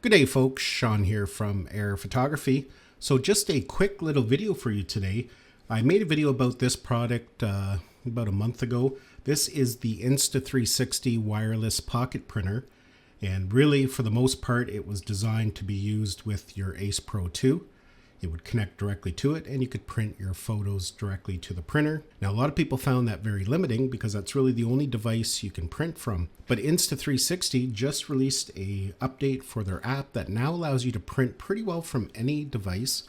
Good day folks, Sean here from Air Photography. So just a quick little video for you today. I made a video about this product about a month ago. This is the Insta360 wireless pocket printer, and really for the most part it was designed to be used with your Ace Pro 2. It would connect directly to it and you could print your photos directly to the printer. Now a lot of people found that very limiting because that's really the only device you can print from. But Insta360 just released a update for their app that now allows you to print pretty well from any device,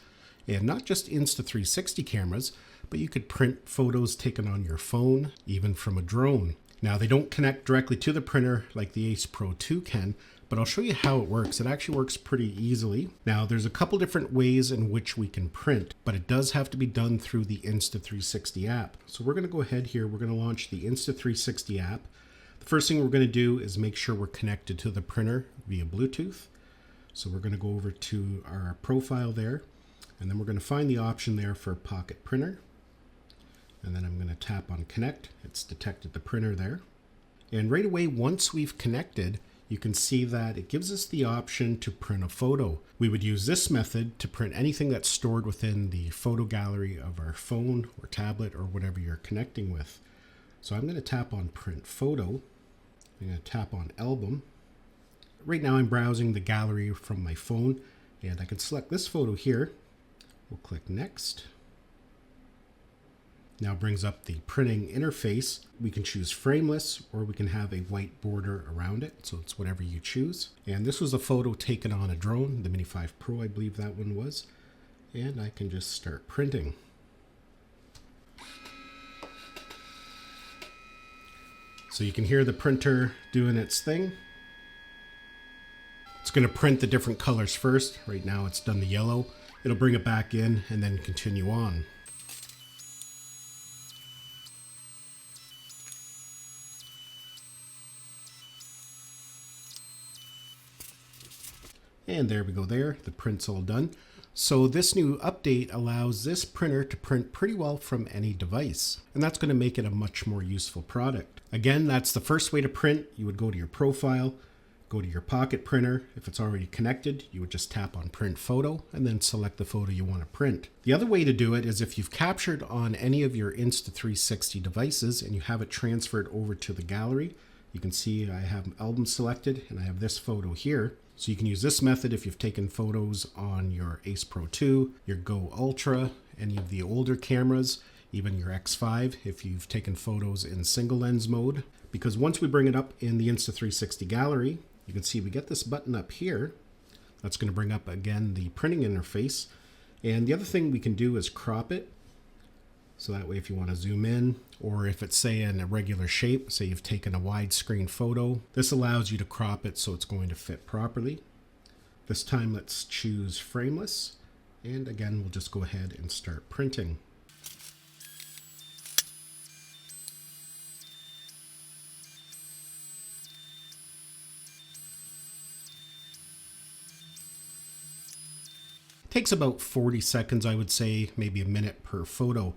and not just Insta360 cameras, but you could print photos taken on your phone, even from a drone. Now they don't connect directly to the printer like the Ace Pro 2 can, but I'll show you how it works. It actually works pretty easily. Now there's a couple different ways in which we can print, but it does have to be done through the Insta360 app. So we're gonna go ahead here, we're gonna launch the Insta360 app. The first thing we're gonna do is make sure we're connected to the printer via Bluetooth. So we're gonna go over to our profile there, and then we're gonna find the option there for pocket printer. And then I'm gonna tap on connect. It's detected the printer there. And right away, once we've connected, you can see that it gives us the option to print a photo. We would use this method to print anything that's stored within the photo gallery of our phone or tablet or whatever you're connecting with. So I'm going to tap on print photo. I'm going to tap on album. Right now I'm browsing the gallery from my phone, and I can select this photo here. We'll click next. Now it brings up the printing interface. We can choose frameless, or we can have a white border around it, so it's whatever you choose. And this was a photo taken on a drone, the Mini 5 Pro I believe that one was. And I can just start printing. So you can hear the printer doing its thing. It's going to print the different colors first. Right now it's done the yellow. It'll bring it back in and then continue on. And there we go there, the print's all done. So this new update allows this printer to print pretty well from any device. And that's going to make it a much more useful product. Again, that's the first way to print. You would go to your profile, go to your pocket printer. If it's already connected, you would just tap on print photo and then select the photo you want to print. The other way to do it is if you've captured on any of your Insta360 devices and you have it transferred over to the gallery. You can see I have album selected and I have this photo here. So you can use this method if you've taken photos on your Ace Pro 2, your Go Ultra, any of the older cameras, even your X5 if you've taken photos in single lens mode. Because once we bring it up in the Insta360 gallery, you can see we get this button up here. That's going to bring up again the printing interface. And the other thing we can do is crop it. So that way if you want to zoom in, or if it's say in a regular shape, say you've taken a widescreen photo, this allows you to crop it so it's going to fit properly. This time let's choose frameless, and again we'll just go ahead and start printing. It takes about 40 seconds, I would say, maybe a minute per photo.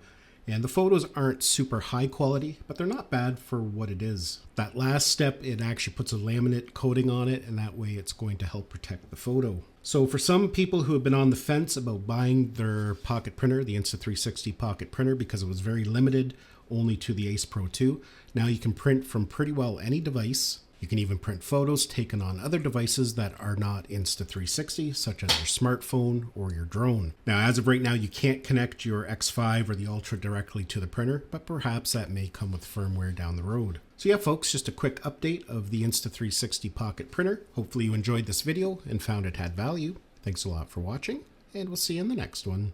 And the photos aren't super high quality, but they're not bad for what it is. That last step, it actually puts a laminate coating on it, and that way it's going to help protect the photo. So for some people who have been on the fence about buying their pocket printer, the Insta360 pocket printer, because it was very limited only to the Ace Pro 2, now you can print from pretty well any device. You can even print photos taken on other devices that are not Insta360, such as your smartphone or your drone. Now, as of right now, you can't connect your X5 or the Ultra directly to the printer, but perhaps that may come with firmware down the road. So yeah, folks, just a quick update of the Insta360 pocket printer. Hopefully you enjoyed this video and found it had value. Thanks a lot for watching, and we'll see you in the next one.